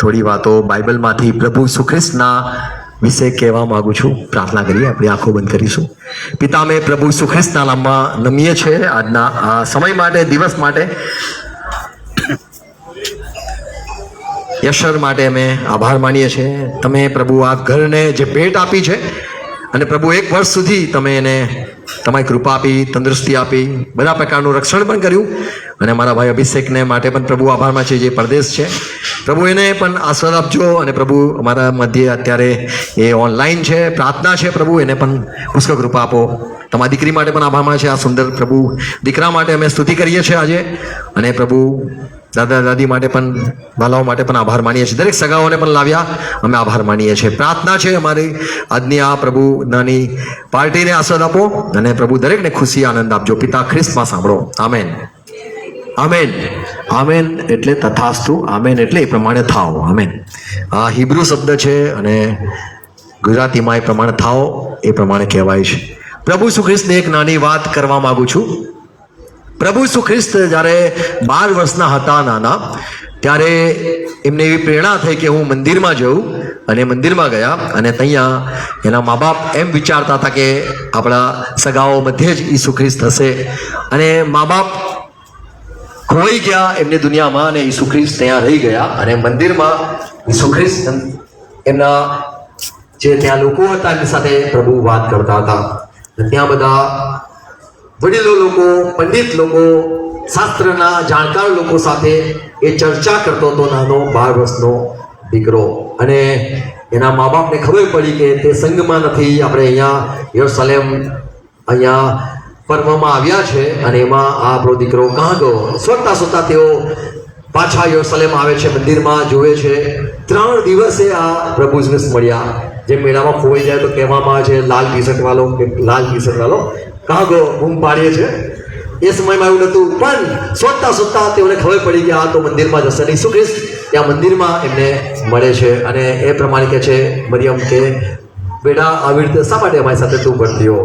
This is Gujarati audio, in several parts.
થોડી વાતો બાઇબલમાંથી પ્રભુ ઈસુ ખ્રિસ્તના વિશે કહેવા માંગુ છું. પ્રાર્થના કરીએ, આપણી આંખો બંધ કરીશું. પિતા, અમે પ્રભુ ઈસુ ખ્રિસ્તના નામમાં નમીએ છીએ આજના આ સમય માટે, દિવસ માટે, યશર માટે અમે આભાર માનીએ છીએ. તમે પ્રભુ આ ઘરને જે ભેટ આપી છે અને પ્રભુ 1 વર્ષ સુધી તમે એને તમારી કૃપા આપી, તંદુરસ્તી આપી, બધા પ્રકારનું રક્ષણ પણ કર્યું. અને અમારા ભાઈ અભિષેકને માટે પણ પ્રભુ આભારમાં છે, જે પરદેશ છે. પ્રભુ એને પણ આશીર્વાદ આપજો. અને પ્રભુ અમારા મધ્યે અત્યારે એ ઓનલાઈન છે, પ્રાર્થના છે, પ્રભુ એને પણ પુષ્કળ કૃપા આપો. તમારી દીકરી માટે પણ આભારમાં છે, આ સુંદર પ્રભુ દીકરા માટે અમે સ્તુતિ કરીએ છીએ આજે. અને પ્રભુ દાદા દાદી માટે પણ, બાલાઓ માટે પણ આભાર માનીએ છીએ. દરેક સગાઓને પણ લાવ્યા, અમે આભાર માનીએ છીએ. પ્રાર્થના છે અમારી આજની આ પ્રભુ નાની પાર્ટીને આશીર્વાદ આપો. અને પ્રભુ દરેકને ખુશી આનંદ આપજો. પિતા ખ્રિસ્તમાં સાંભળો. Amen, amen. આમેન એટલે તથાસ્તુ, આમેન એટલે એ પ્રમાણે થાઓ. આમેન આ હિબ્રુ શબ્દ છે અને ગુજરાતીમાં એ પ્રમાણે થાઓ એ પ્રમાણે કહેવાય છે. પ્રભુ ઈસુ ખ્રિસ્તને એક નાની વાત કરવા માંગુ છું. પ્રભુ ઈસુ ખ્રિસ્ત જ્યારે 12 વર્ષના હતા, નાના, ત્યારે એમને એવી પ્રેરણા થઈ કે હું મંદિરમાં જઉં. અને મંદિરમાં ગયા અને ત્યાં એના મા બાપ એમ વિચારતા હતા કે આપણા સગાઓ મધ્યે જ ઈસુ ખ્રિસ્ત હશે. અને મા બાપ ખોઈ ગયા એમની દુનિયામાં અને ઈસુ ખ્રિસ્ત ત્યાં રહી ગયા. અને મંદિરમાં ઈસુ ખ્રિસ્ત એમના જે ત્યાં લોકો હતા એમની સાથે પ્રભુ વાત કરતા હતા. ત્યાં બધા વડીલો લોકો, પંડિત લોકો, શાસ્ત્રના જાણકાર લોકો સાથે એ ચર્ચા કરતો હતો, નાનો 12 વર્ષનો દીકરો. અને એના મા બાપને ખબર પડી કે તે સંઘમાં નથી, આપણે અહીંયા યરુશલેમ અહીંયા પર્વમાં આવ્યા છે. અને એમાં આ આપણો દીકરો કાં ગયો? સ્વતા તેઓ પાછા યરુશલેમ આવે છે, મંદિરમાં જોવે છે. 3 દિવસે આ પ્રભુ ઈસુ મળ્યા. જે મેળામાં ખોવાઈ જાય તો કહેવામાં આવે છે લાલ ટી શર્ટ વાળો, લાલ ટી શર્ટ વાળો કાં ગયો, બૂમ પાડીએ છે. એ સમયમાં એવું નહોતું, પણ શોધતા તેઓને ખબર પડી કે આ તો મંદિરમાં જશે. અને ઈસુ ખ્રિસ્ત ત્યાં મંદિરમાં એમને મળે છે. અને એ પ્રમાણે કહે છે મરિયમ કે બેટા, આવી રીતે શા માટે અમારી સાથે તું ભરતી હો?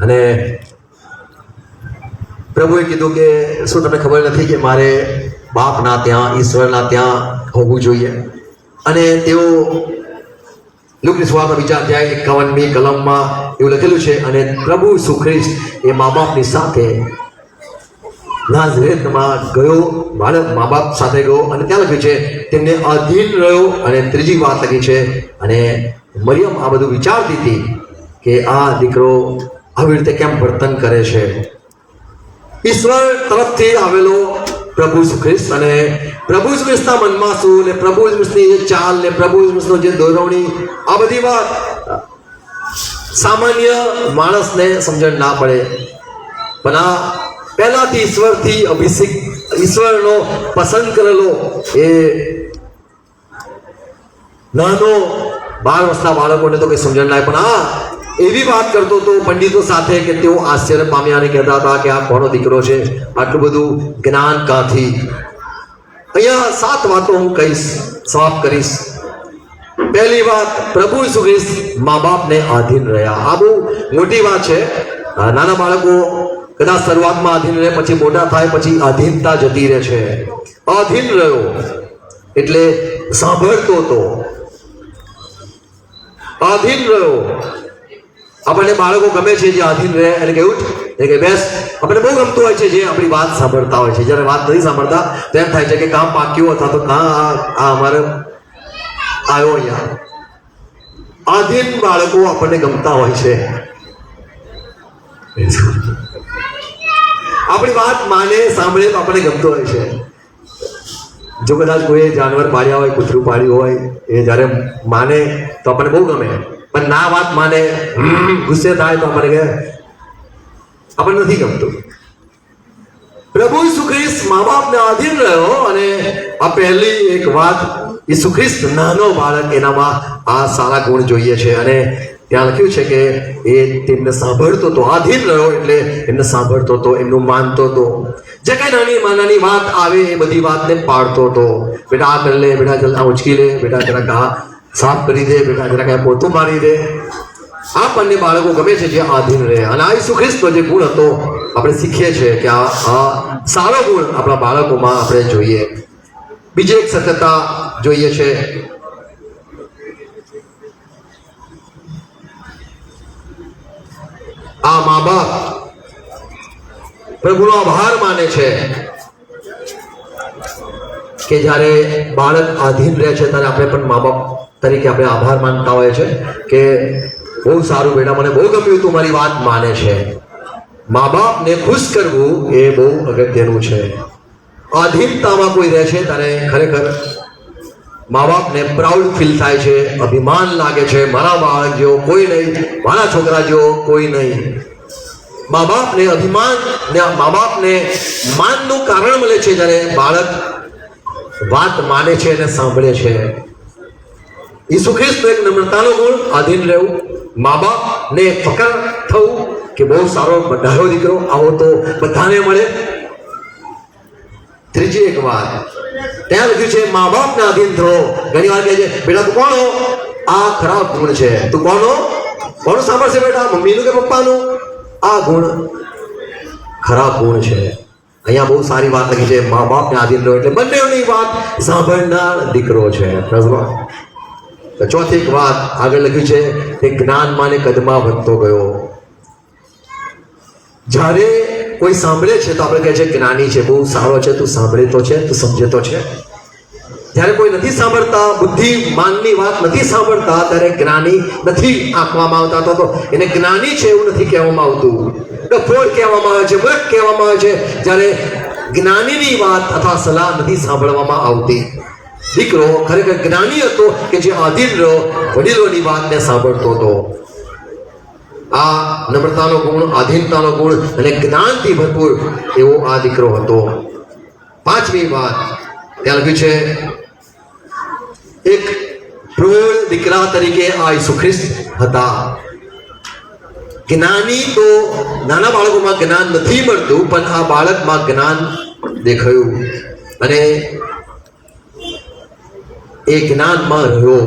અને પ્રભુએ કીધું કે શું તમને ખબર નથી કે મારે બાપના ત્યાં, ઈશ્વરના ત્યાં હોવું જોઈએ? અને તેઓ લુકની સુવાર્તા બીજા અધ્યાય 51મી કલમમાં એવું લખેલું છે. અને પ્રભુ ઈસુ ખ્રિસ્ત એ મા બાપની સાથે નાઝરેથમાં ગયો, બાળક મા બાપ સાથે ગયો. અને ત્યાં લખ્યું છે તેમને અધીન રહ્યો. અને ત્રીજી વાત લખી છે, અને મરિયમ આ બધું વિચારતી હતી કે આ દીકરો આવી રીતે કેમ વર્તન કરે છે. ઈશ્વર તરફથી આવેલો પ્રભુ ઈસુ ખ્રિસ્ત. અને પ્રભુ ઈસુ ખ્રિસ્તના મનમાં શું, ને પ્રભુ ઈસુ ખ્રિસ્તની જે ચાલ, ને પ્રભુ ઈસુ ખ્રિસ્તનો જે દોરવણી, આ બધી વાત સામાન્ય માણસને સમજણ ના પડે. પણ આ પહેલાથી ઈશ્વરથી અભિષેક, ઈશ્વરનો પસંદ કરેલો એ નાનો 12 વર્ષના બાળકોને તો કંઈ સમજણ ના, પણ આ એવી વાત કરતો હતો પંડિતો સાથે કે તેઓ આશ્ચર્ય પામ્યા અને કહેતા હતા કે આ કોનો દીકરો છે, આટલું બધું જ્ઞાન કાંથી? અહીંયા 7 વાતો હું કહીશ, સમાપ્ત કરીશ. પહેલી વાત, પ્રભુ ઈસુ ખ્રિસ્ત મા બાપને આધીન રહ્યા. આ બહુ મોટી વાત છે. નાના બાળકો કદાચ શરૂઆતમાં આધીન રહે, પછી મોટા થાય પછી આધીનતા જતી રહે છે. આધીન રહ્યો એટલે સાંભળતો હતો, આધીન રહ્યો. આપણને બાળકો ગમે છે જે આધીન રહે, એટલે કેવું કે બેસ. આપણને બહુ ગમતું હોય છે જે આપણી વાત સાંભળતા હોય છે. જ્યારે વાત નથી સાંભળતા તો એમ થાય છે કે કામ પાક્યું અથવા તો કાં આ અમારે આવ્યો અહીંયા. આધીન બાળકો આપણને ગમતા હોય છે. આપણી વાત માને, સાંભળે તો આપણને ગમતો હોય છે. જો કદાચ કોઈ જાનવર પાડ્યા હોય, કૂતરું પાડ્યું હોય, એ જ્યારે માને તો આપણને બહુ ગમે. પણ ના વાત માને, ગુસ્સે થાય તો આપણને આપણને નથી ગમતું. પ્રભુ ઈસુ ખ્રિસ્ત મા બાપને આધીન રહ્યો. અને આ પહેલી એક વાત, ઈસુ ખ્રિસ્ત નાનો બાળક, એનામાં આ સારા ગુણ જોઈએ છે. અને ત્યાં લખ્યું છે કે એ તેમને સાંભળતો હતો, આધીન રહ્યો એટલે એમને સાંભળતો હતો, એમનું માનતો હતો. જે કઈ નાની વાત આવે એ બધી વાતને પાડતો હતો. બેટા આ કરી લે, બેટા જલ્દી ઉચકી લે, બેટા જરાક આ સાફ કરી દે, બેટા જરાક પોતું મારી દે. આપણને બાળકો ગમે છે જે આધીન રહે. અને આ ઈસુ ખ્રિસ્તનો જે ગુણ હતો આપણે શીખીએ છીએ કે આ સારો ગુણ આપણા બાળકોમાં આપણે જોઈએ. બીજી એક સત્યતા જોઈએ છે. આ મા બાપ પ્રભુનો આભાર માને છે કે જ્યારે બાળક આધીન રહે છે ત્યારે આપણે પણ મા બાપ તરીકે આપણે આભાર માનતા હોય છે કે બહુ સારું બેટા, મને બહુ ગમ્યું, તું મારી વાત માને છે. મા બાપને ખુશ કરવું એ બહુ અગત્યનું છે. આધીનતામાં કોઈ રહે છે ત્યારે ખરેખર મા બાપને પ્રાઉડ ફીલ થાય છે, અભિમાન લાગે છે, મારા બાળક જેવો કોઈ નહીં, મારા છોકરા જેવો કોઈ નહીં. મા બાપને અભિમાન ને મા બાપને માનનું કારણ મળે છે જ્યારે બાળક વાત માને છે અને સાંભળે છે. ઈસુ ખ્રિસ્તનો એક નમ્રતાનો ગુણ, આધીન રહેવું, મા બાપને ફકર થવું કે બહુ સારો બધાયો દીકરો, આવો તો બધાને મળે. ત્રીજી એક વાત ત્યાં લખ્યું છે મા બાપને આધીન થવો. ઘણી વાર કહે છે બેટા તું કોણ હો? આ ખરાબ ગુણ છે. તું કોણ હો? કોણ સાંભળશે બેટા, મમ્મીનું કે પપ્પાનું? આ ગુણ ખરાબ ગુણ છે. અહીંયા બહુ સારી વાત લખી છે, મા બાપને આધીન રહો એટલે બંનેની વાત સાંભળનાર દીકરો છે. તો ચોથી એક વાત આગળ લખ્યું છે કે જ્ઞાનમાં ને કદમાં વધતો ગયો. જ્યારે કોઈ સાંભળે છે તો આપણે કહે છે જ્ઞાની છે, બહુ સારો છે, તું સાંભળે તો છે, તું સમજે તો છે. જ્યારે કોઈ નથી સાંભળતા, બુદ્ધિમાનની વાત નથી સાંભળતા, ત્યારે જ્ઞાની નથી આંકવામાં આવતા. તો એને જ્ઞાની છે એવું નથી કહેવામાં આવતું, ડફોળ કહેવામાં આવે છે, મૂર્ખ કહેવામાં આવે છે જ્યારે જ્ઞાનીની વાત અથવા સલાહ નથી સાંભળવામાં આવતી. દીકરો ખરેખર જ્ઞાની હતો કે જે આધીન રહ્યો, વડીલોની વાતને સાંભળતો હતો. આ નમ્રતાનો ગુણ, આધીનતાનો ગુણ અને જ્ઞાનથી ભરપૂર એવો આ દીકરો હતો. પાંચમી વાત ત્યાં લખ્યું છે એક પ્રૌઢ દીકરા તરીકે આ ઈસુ ખ્રિસ્ત હતા. જ્ઞાની તો નાના બાળકોમાં જ્ઞાન નથી મળતું, પણ આ બાળકમાં જ્ઞાન દેખાયું અને એ જ્ઞાનમાં રહ્યો.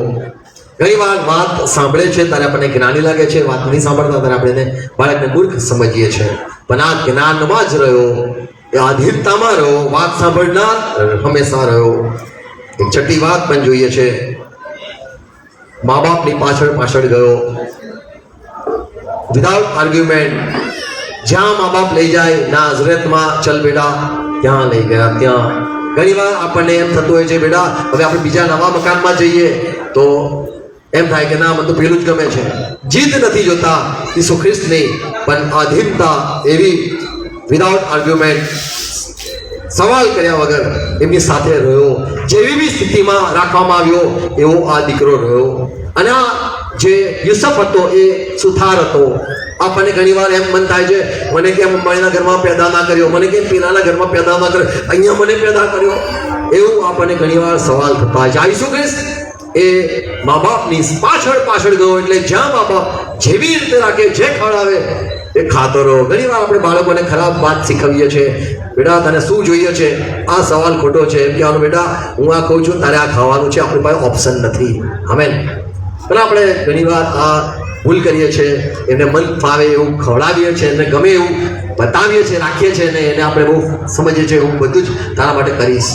ઘણી વાર વાત સાંભળે છે ત્યારે આપણને જ્ઞાની લાગે છે, વાત નથી સાંભળતા ત્યારે આપણે બાળકને મૂર્ખ સમજીએ છીએ. પણ આ જ્ઞાનમાં જ રહ્યો, એ આધીનતામાં રહ્યો, વાત સાંભળનાર હંમેશા રહ્યો. એક છઠ્ઠી વાત પણ જોઈએ છે, મા બાપની પાછળ ગયો વિધાઉટ આર્ગ્યુમેન્ટ. જ્યાં મા બાપ લઈ જાય, નાઝરેતમાં ચલ બેટા, ત્યાં લઈ ગયા. ત્યાં ઘણી વાર આપણને એમ થતું હોય છે બેટા હવે આપણે બીજા નવા મકાનમાં જઈએ તો એમ થાય કે ના મને તો પેલું જ ગમે છે. જીદ નથી જોતા ઈસુ ખ્રિસ્તની, પણ આધીનતા એવી વિધાઉટ આર્ગ્યુમેન્ટ, સવાલ કર્યા વગર એમની સાથે રહ્યો. જેવી બી સ્થિતિમાં રાખવામાં આવ્યો એવો આ દીકરો રહ્યો. અને આ જે યુસફ હતો એ સુથાર હતો. આપણને ઘણી વાર એમ મન થાય છે મને કેમ અંબાણીના ઘરમાં પેદા ના કર્યો, મને કેમ પીલાના ઘરમાં પેદા ના કર્યો, અહીંયા મને પેદા કર્યો, એવું આપણને ઘણી વાર સવાલ થતા છે. ઈસુ ખ્રિસ્ત એ મા બાપની પાછળ ગયો એટલે જ્યાં મા બાપ જેવી રીતે રાખે, જે ખવડાવે એ ખાતો રહો. ઘણી વાર આપણે બાળકોને ખરાબ વાત શીખવીએ છીએ, બેટા તને શું જોઈએ છે? આ સવાલ ખોટો છે. એમ કહેવાનું બેટા હું આ કહું છું તારે આ ખાવાનું છે, આપણી પાસે ઓપ્શન નથી. આમેન. પણ આપણે ઘણી વાર આ ભૂલ કરીએ છીએ, એને મન ફાવે એવું ખવડાવીએ છીએ, એને ગમે એવું બતાવીએ છીએ, રાખીએ છીએ ને એને આપણે બહુ સમજીએ છીએ હું બધું જ તારા માટે કરીશ.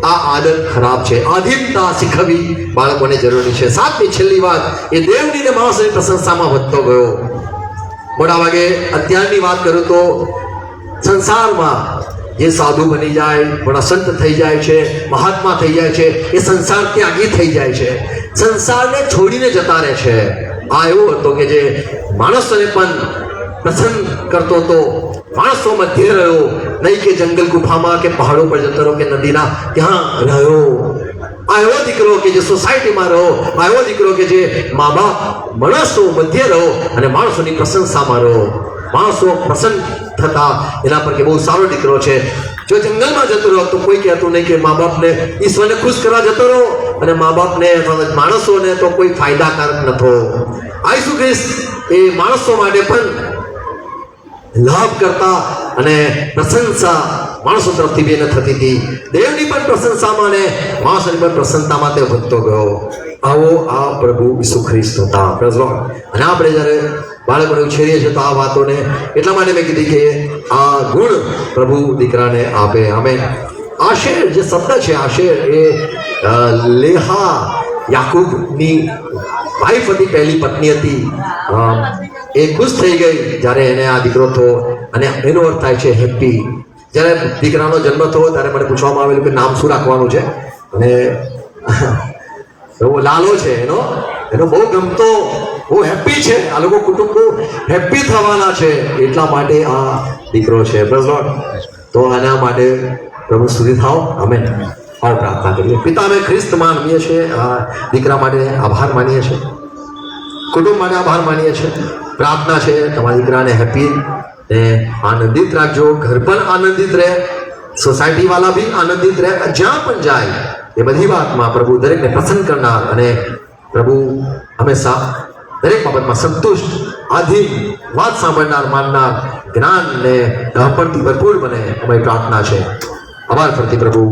આ આદત ખરાબ છે. આધીનતા શીખવવી બાળકોને જરૂરી છે. સાતમી છેલ્લી વાત એ દેવની ને માણસની પ્રશંસામાં વધતો ગયો. મોટા ભાગે અત્યારની વાત કરું તો સંસારમાં જે સાધુ બની જાય, મોટા સંત થઈ જાય છે, મહાત્મા થઈ જાય છે, એ સંસાર ત્યાગી થઈ જાય છે, સંસારને છોડીને જતા રહે છે. આ એવો હતો કે જે માણસોને પણ પ્રસન્ન કરતો હતો, માણસો મધ્ય રહ્યો, નહીં કે જંગલ ગુફામાં કે પહાડો પર જતો રહ્યો કે નદીના ત્યાં રહ્યો. આ એવો દીકરો કે જે સોસાયટીમાં રહ્યો, આ એવો દીકરો કે જે મા બાપ માણસો મધ્ય રહ્યો અને માણસોની પ્રશંસામાં રહ્યો. માણસો પ્રસન્ન થતા એના પર કે બહુ સારો દીકરો છે. જો જંગલમાં જતો રહ્યો તો કોઈ કહેતું નહીં કે મા બાપને ઈશ્વરને ખુશ કરવા જતો રહ્યો અને મા બાપને માણસોને તો કોઈ ફાયદાકારક નતો. આ ઈસુ ખ્રિસ્ત એ માણસો માટે પણ લાભ કરતા અને પ્રશંસા માણસો તરફથી બી એને થતી હતી. દેવની પણ પ્રશંસામાં અને માણસોની પણ પ્રસન્નતામાં તે વધતો ગયો. આવો આ પ્રભુ ઈસુ ખ્રિસ્ત હતા. અને આપણે જ્યારે બાળકોને ઉછેરીએ છીએ તો આ વાતોને એટલા માટે મેં કીધી કે આ ગુણ પ્રભુ દીકરાને આપે. આમેન. આશેર જે શબ્દ છે આશેર એ લેહા યાકૂબની વાઈફ હતી, પહેલી પત્ની હતી. એ ખુશ થઈ ગઈ જ્યારે એને આ દીકરો થયો, અને એનો અર્થ થાય છે હેપી. જ્યારે દીકરાનો જન્મ થયો ત્યારે મને પૂછવામાં આવેલું કે નામ શું રાખવાનું છે, અને એવો લાલો છે એનો બહુ ગમતો, બહુ હેપી છે. આ લોકો કુટુંબ બહુ હેપી થવાના છે, એટલા માટે આ દીકરો છે. Praise lord. તો આના માટે પ્રભુ સ્તુતિ થાઓ. અમે પ્રાર્થના કરીએ. પિતા, અમે ખ્રિસ્ત માનીએ છીએ, આ દીકરા માટે આભાર માનીએ છીએ, કુટુંબ માટે આભાર માનીએ છીએ. પ્રાર્થના છે તમારા દીકરાને હેપી ને આનંદિત રાખજો, ઘર પણ આનંદિત રહે, સોસાયટી વાળા બી આનંદિત રહે, જ્યાં પણ જાય એ બધી વાતમાં પ્રભુ દરેકને પ્રસન્ન કરનાર, અને પ્રભુ હંમેશા દરેક બાબતમાં સંતુષ્ટ, આધીન, વાત સાંભળનાર, માનનાર, જ્ઞાન ને અર્પણથી ભરપૂર બને. અમારી પ્રાર્થના છે. આભાર ફરતી પ્રભુ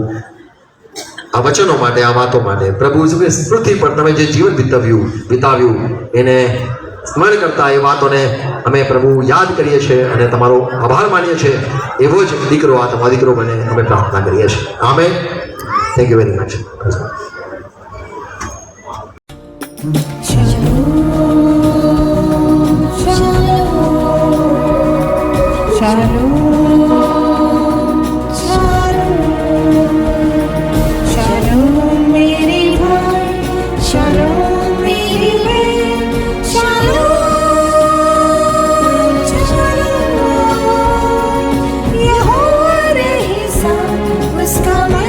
આ વચનો માટે, આ વાતો માટે. પ્રભુ પૃથ્વી પર તમે જે જીવન વિતાવ્યું એને સ્મરણ કરતા એ વાતોને અમે પ્રભુ યાદ કરીએ છીએ અને તમારો આભાર માનીએ છીએ. એવો જ દીકરો આ તમારો દીકરો બને અમે પ્રાર્થના કરીએ છીએ. Amen. Thank you very much. Come